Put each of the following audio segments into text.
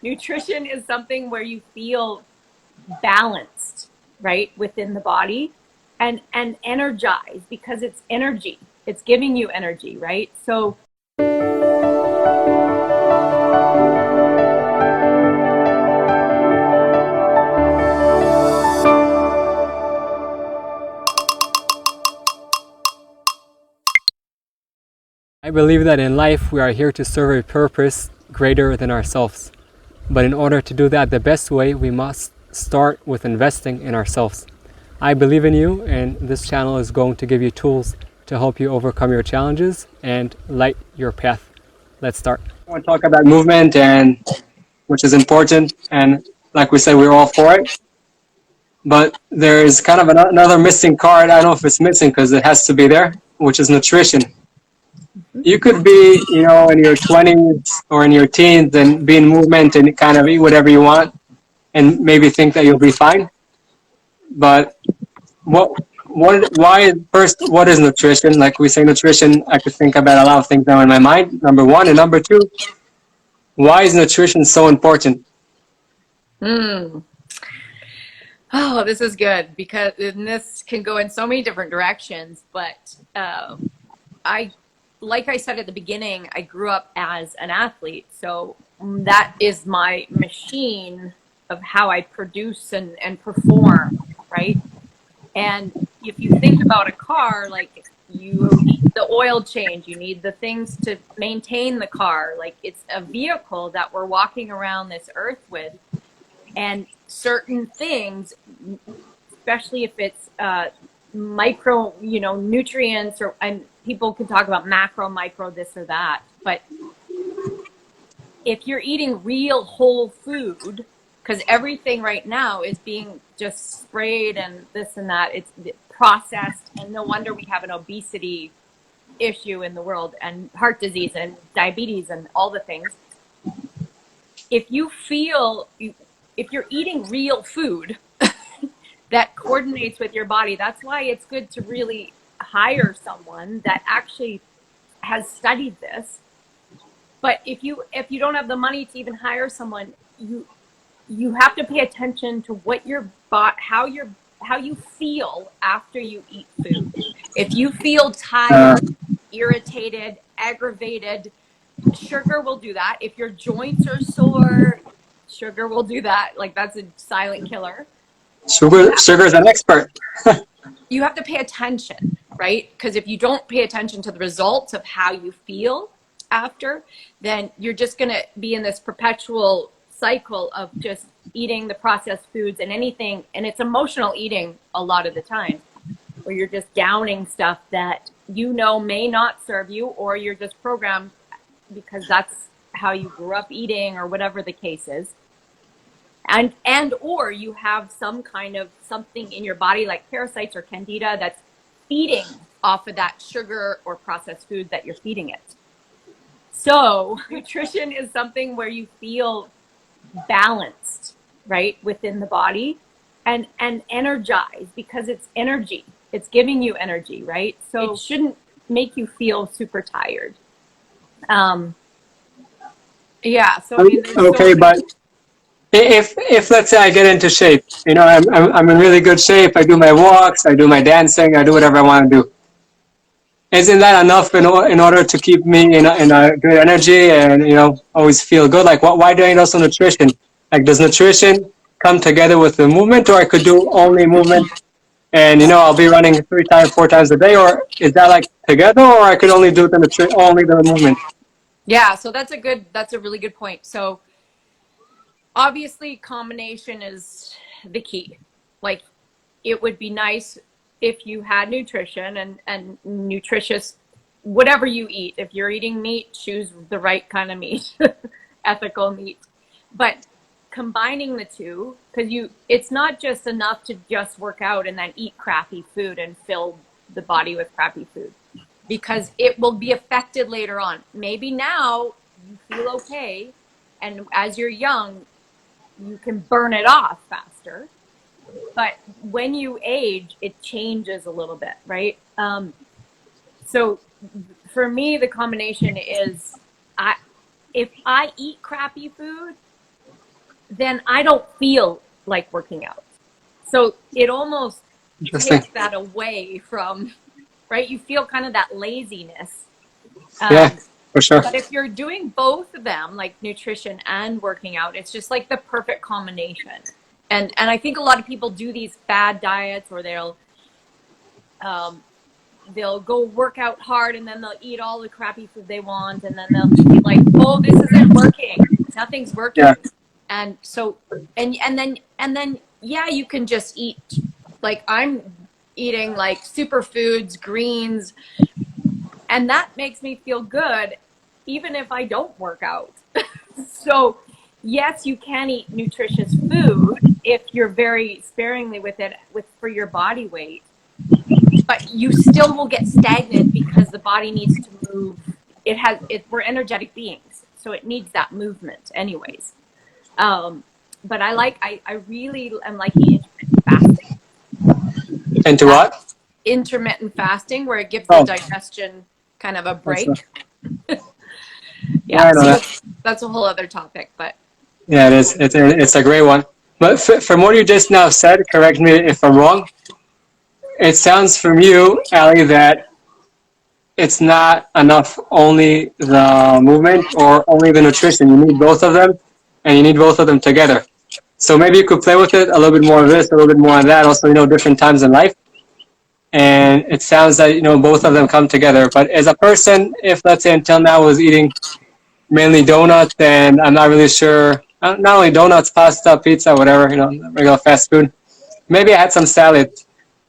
Nutrition is something where you feel balanced, right, within the body and energized because it's energy. It's giving you energy, right? So I believe that in life we are here to serve a purpose greater than ourselves. But in order to do that the best way, we must start with investing in ourselves. I believe in you, and this channel is going to give you tools to help you overcome your challenges and light your path. Let's start. I want to talk about movement, and which is important, and like we said, we're all for it. But there's kind of another missing card. I don't know if it's missing because it has to be there, which is nutrition. You could be, in your 20s or in your teens and be in movement and kind of eat whatever you want and maybe think that you'll be fine. But why, first, what is nutrition? Like we say nutrition, I could think about a lot of things now in my mind, number one. And number two, why is nutrition so important? Oh, this is good because this can go in so many different directions. But like I said at the beginning, I grew up as an athlete. So that is my machine of how I produce and perform, right? And if you think about a car, like you need the oil change, you need the things to maintain the car. Like it's a vehicle that we're walking around this earth with. And certain things, especially if it's micro, nutrients, and people can talk about macro, micro, this or that. But if you're eating real whole food, because everything right now is being just sprayed and this and that, it's processed, and no wonder we have an obesity issue in the world and heart disease and diabetes and all the things. If you're eating real food that coordinates with your body, that's why it's good to really hire someone that actually has studied this. But if you don't have the money to even hire someone, you have to pay attention to what how you feel after you eat food. If you feel tired, irritated, aggravated, sugar will do that. If your joints are sore, sugar will do that. Like that's a silent killer. Sugar is an expert. You have to pay attention, right? Because if you don't pay attention to the results of how you feel after, then you're just going to be in this perpetual cycle of just eating the processed foods and anything. And it's emotional eating a lot of the time, where you're just downing stuff that may not serve you, or you're just programmed because that's how you grew up eating or whatever the case is. Or you have some kind of something in your body like parasites or candida that's feeding off of that sugar or processed food that you're feeding it. So nutrition is something where you feel balanced, right, within the body and energized because it's energy. It's giving you energy, right? So it shouldn't make you feel super tired. Yeah. So I mean, okay, but if let's say I get into shape, I'm in really good shape. I do my walks, I do my dancing, I do whatever I want to do. Isn't that enough in order to keep me in a good energy and always feel good? Like, why do I need also nutrition? Like, does nutrition come together with the movement, or I could do only movement and I'll be running 4 times a day, or is that like together, or I could only do only the movement? Yeah, so that's a really good point. So obviously combination is the key. Like it would be nice if you had nutrition and nutritious, whatever you eat. If you're eating meat, choose the right kind of meat, ethical meat. But combining the two, because it's not just enough to just work out and then eat crappy food and fill the body with crappy food, because it will be affected later on. Maybe now you feel okay, and as you're young, you can burn it off faster. But when you age, it changes a little bit, right? So for me, the combination is if I eat crappy food, then I don't feel like working out. So it almost Interesting. takes that away from, right? You feel kind of that laziness. Yeah, for sure. But if you're doing both of them, like nutrition and working out, it's just like the perfect combination. And I think a lot of people do these fad diets, or they'll go work out hard and then they'll eat all the crappy food they want, and then they'll be like, oh, this isn't working, nothing's working. Yeah. And so and then yeah, you can just eat, like I'm eating like superfoods, greens, and that makes me feel good even if I don't work out. So yes, you can eat nutritious food if you're very sparingly with it, for your body weight, but you still will get stagnant because the body needs to move. We're energetic beings, so it needs that movement anyways. But I really am liking intermittent fasting. Into what? Intermittent fasting, where it gives the digestion kind of a break. Yeah, so that's a whole other topic, but yeah, it is. It's a great one. But from what you just now said, correct me if I'm wrong. It sounds from you, Ali, that it's not enough only the movement or only the nutrition. You need both of them, and you need both of them together. So maybe you could play with it a little bit more of this, a little bit more of that. Also, different times in life. And it sounds that, both of them come together. But as a person, if let's say until now I was eating mainly donuts, and I'm not really sure, not only donuts, pasta, pizza, whatever, regular fast food. Maybe I had some salad.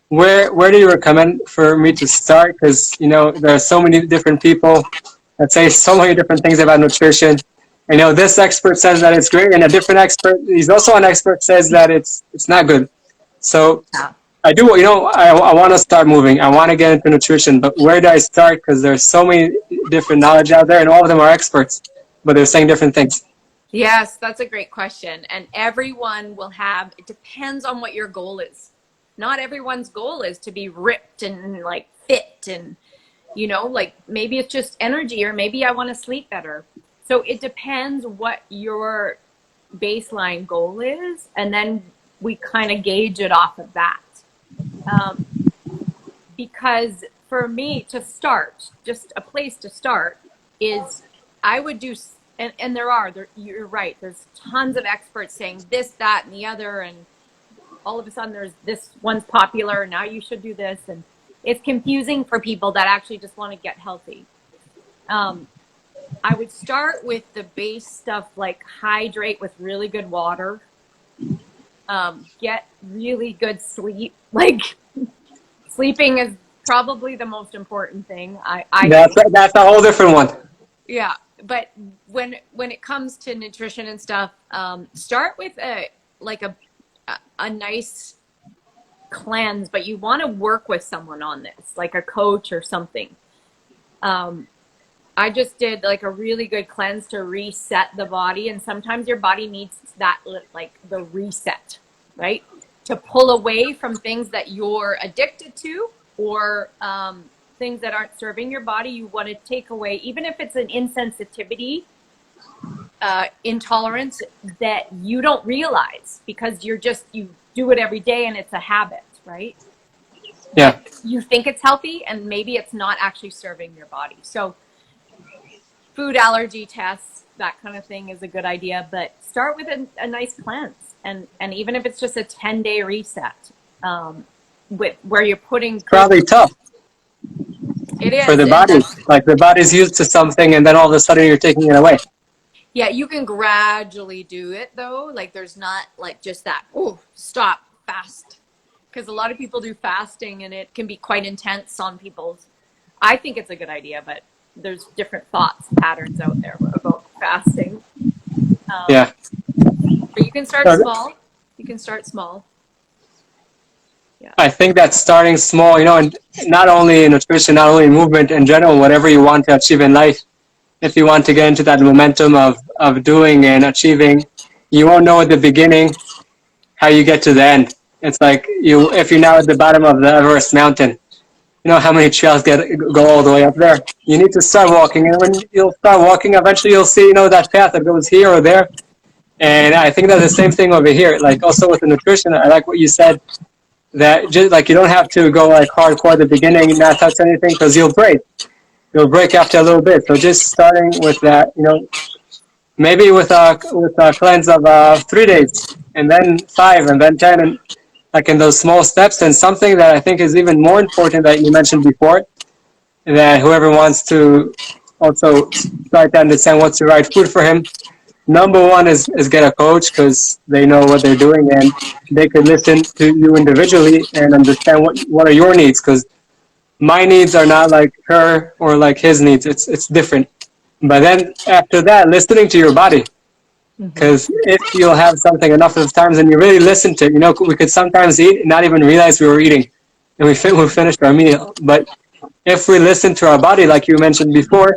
Where do you recommend for me to start? Because, there are so many different people that say so many different things about nutrition. This expert says that it's great, and a different expert, he's also an expert, says that it's not good. So I do, I want to start moving. I want to get into nutrition, but where do I start? Because there's so many different knowledge out there, and all of them are experts, but they're saying different things. Yes, that's a great question. And everyone will have, it depends on what your goal is. Not everyone's goal is to be ripped and like fit, and, like maybe it's just energy, or maybe I want to sleep better. So it depends what your baseline goal is, and then we kind of gauge it off of that. Because for me to start, just a place to start is, I would do, and you're right, there's tons of experts saying this, that, and the other, and all of a sudden there's this one's popular, now you should do this, and it's confusing for people that actually just want to get healthy. I would start with the base stuff, like hydrate with really good water, get really good sleep. Like sleeping is probably the most important thing. That's a whole different one. Yeah, but when it comes to nutrition and stuff, start with a nice cleanse, but you want to work with someone on this, like a coach or something. I just did like a really good cleanse to reset the body, and sometimes your body needs that, like the reset, right? To pull away from things that you're addicted to, or things that aren't serving your body. You want to take away, even if it's an insensitivity, intolerance that you don't realize, because you do it every day and it's a habit, right? Yeah. You think it's healthy, and maybe it's not actually serving your body. So food allergy tests, that kind of thing is a good idea, but start with a nice cleanse, and even if it's just a 10-day reset, where you're putting, probably tough. It is for the body. Like the body's used to something, and then all of a sudden you're taking it away. Yeah, you can gradually do it though. Like there's not like just that, oh, stop, fast. Because a lot of people do fasting and it can be quite intense on people's. I think it's a good idea, but there's different thoughts, patterns out there about fasting. Yeah. But you can start small. You can start small. Yeah. I think that starting small, and not only in nutrition, not only in movement in general, whatever you want to achieve in life, if you want to get into that momentum of doing and achieving, you won't know at the beginning how you get to the end. It's like if you're now at the bottom of the Everest mountain, you know how many trails go all the way up there. You need to start walking, and when you'll start walking, eventually you'll see, that path that goes here or there. And I think that's the same thing over here. Like also with the nutrition, I like what you said, that just like you don't have to go like hardcore at the beginning and not touch anything because you'll break. You'll break after a little bit. So just starting with that, maybe with a cleanse of 3 days, and then 5, and then 10, and like in those small steps. And something that I think is even more important that you mentioned before, that whoever wants to also try to understand what's the right food for him, number one is get a coach, because they know what they're doing and they could listen to you individually and understand what are your needs, because my needs are not like her or like his needs. It's different. But then after that, listening to your body, Mm-hmm. because if you'll have something enough of times and you really listen to it, we could sometimes eat and not even realize we were eating, and we finished our meal. But if we listen to our body, like you mentioned before,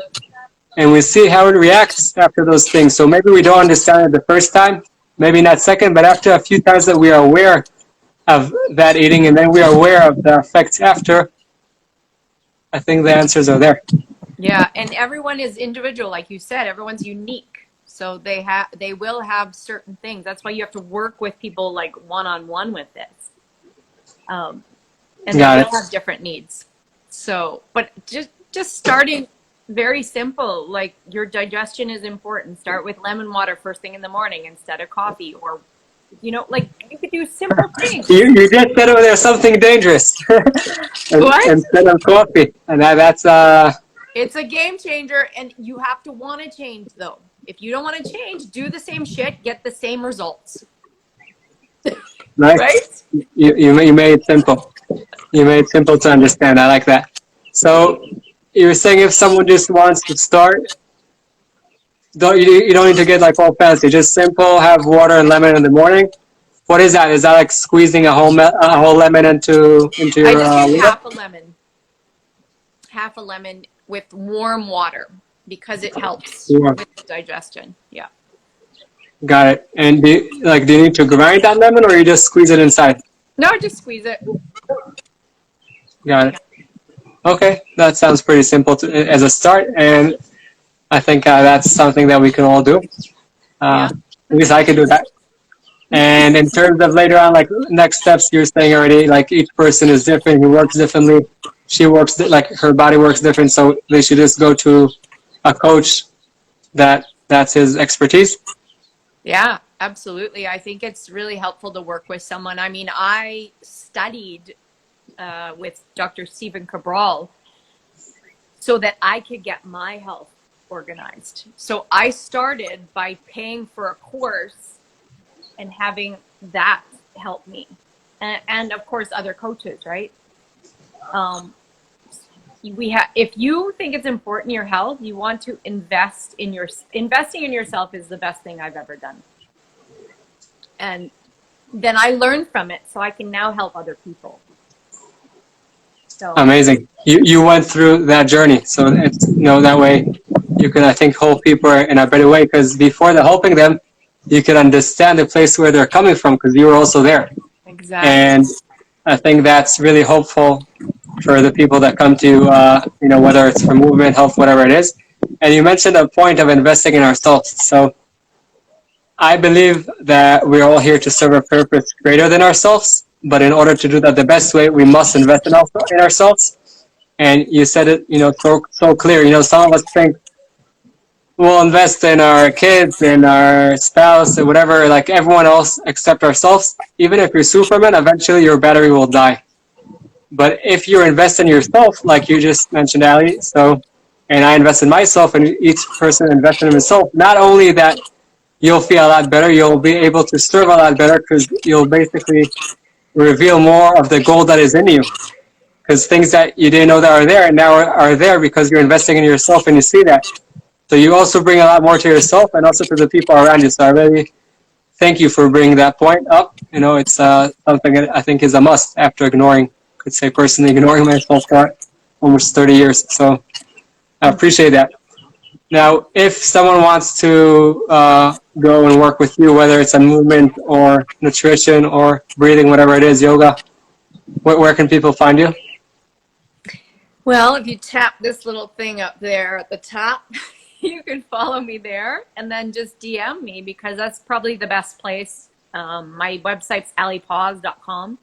and we see how it reacts after those things. So maybe we don't understand it the first time, maybe not second, but after a few times that we are aware of that eating, and then we are aware of the effects after, I think the answers are there. Yeah, and everyone is individual, like you said. Everyone's unique, so they will have certain things. That's why you have to work with people like one on one with this, and they Got will it. have different needs. So, but just starting very simple, like your digestion is important. Start with lemon water first thing in the morning instead of coffee, or like you could do simple things. You just said over there something dangerous What? instead of coffee, and that's It's a game changer, and you have to want to change, though. If you don't want to change, do the same shit, get the same results. nice. Right? You made it simple. You made it simple to understand. I like that. So you're saying if someone just wants to start, you don't need to get like all fancy. Just simple. Have water and lemon in the morning. What is that? Is that like squeezing a whole lemon into I your just use water? half a lemon with warm water because it helps Yeah. with digestion. Yeah. Got it. And do you need to grind that lemon, or you just squeeze it inside? No, just squeeze it. Got it. Okay, that sounds pretty simple as a start, and I think that's something that we can all do. Yeah. At least I can do that. And in terms of later on, like next steps, you're saying already, like each person is different. He works differently. She works like her body works different, so they should just go to a coach that's his expertise. Yeah, absolutely. I think it's really helpful to work with someone. I mean, I studied with Dr. Stephen Cabral so that I could get my health organized. So I started by paying for a course and having that help me. And of course, other coaches, right? If you think it's important, your health, you want to investing in yourself is the best thing I've ever done. And then I learned from it, so I can now help other people. So Amazing. You went through that journey, so it's that way you can, I think, help people in a better way, because before the helping them, you can understand the place where they're coming from, because you were also there. exactly. And I think that's really hopeful for the people that come to whether it's for movement, health, whatever it is. And you mentioned a point of investing in ourselves. So I believe that we're all here to serve a purpose greater than ourselves. But in order to do that the best way, we must invest in ourselves. And you said it, so clear. Some of us think we'll invest in our kids, in our spouse, or whatever, like everyone else except ourselves. Even if you're Superman, eventually your battery will die. But if you invest in yourself, like you just mentioned, Ali, and I invest in myself, and each person invests in himself, not only that you'll feel a lot better, you'll be able to serve a lot better, because you'll basically reveal more of the gold that is in you. Because things that you didn't know that are there now are there because you're investing in yourself and you see that. So you also bring a lot more to yourself and also to the people around you. So I really thank you for bringing that point up. It's something that I think is a must after could say personally, ignoring myself for almost 30 years. So I appreciate that. Now, if someone wants to go and work with you, whether it's on movement or nutrition or breathing, whatever it is, yoga, where can people find you? Well, if you tap this little thing up there at the top, you can follow me there and then just DM me because that's probably the best place. My website's alypaws.com,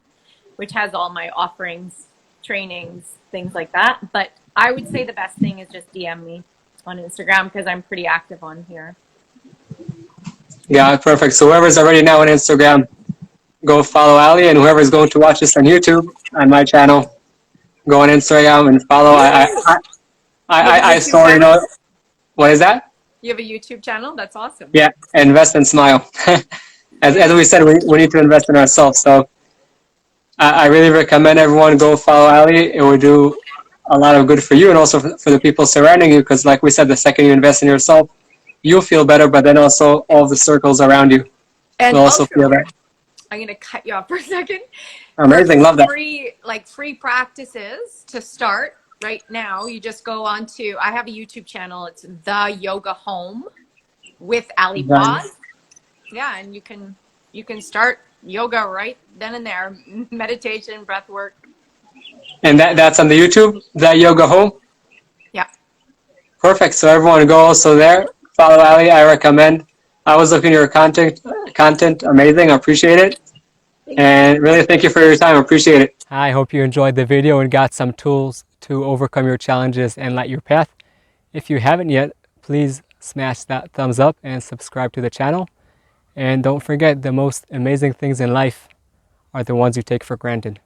which has all my offerings, trainings, things like that. But I would say the best thing is just DM me on Instagram because I'm pretty active on here. Yeah, perfect. So whoever's already now on Instagram, go follow Ali, and whoever's going to watch this on YouTube on my channel, go on Instagram and follow. You have a I YouTube saw, you channel? know, what is that? You have a YouTube channel? That's awesome. Yeah, invest and smile. As we said, we need to invest in ourselves. So I really recommend everyone go follow Ali. It will do a lot of good for you and also for the people surrounding you. Because like we said, the second you invest in yourself, you'll feel better, but then also all the circles around you And will also feel also, better. I'm going to cut you off for a second. For Amazing, love that. free practices to start right now, you just go on to, I have a YouTube channel. It's The Yoga Home with Alypaws. Yeah, and you can start yoga right then and there, meditation, breath work. And that's on the YouTube, that Yoga Home. Yeah. Perfect. So everyone go also there. Follow Ali. I recommend. I was looking at your content. Amazing. I appreciate it. And really thank you for your time. I appreciate it. I hope you enjoyed the video and got some tools to overcome your challenges and light your path. If you haven't yet, please smash that thumbs up and subscribe to the channel. And don't forget, the most amazing things in life are the ones you take for granted.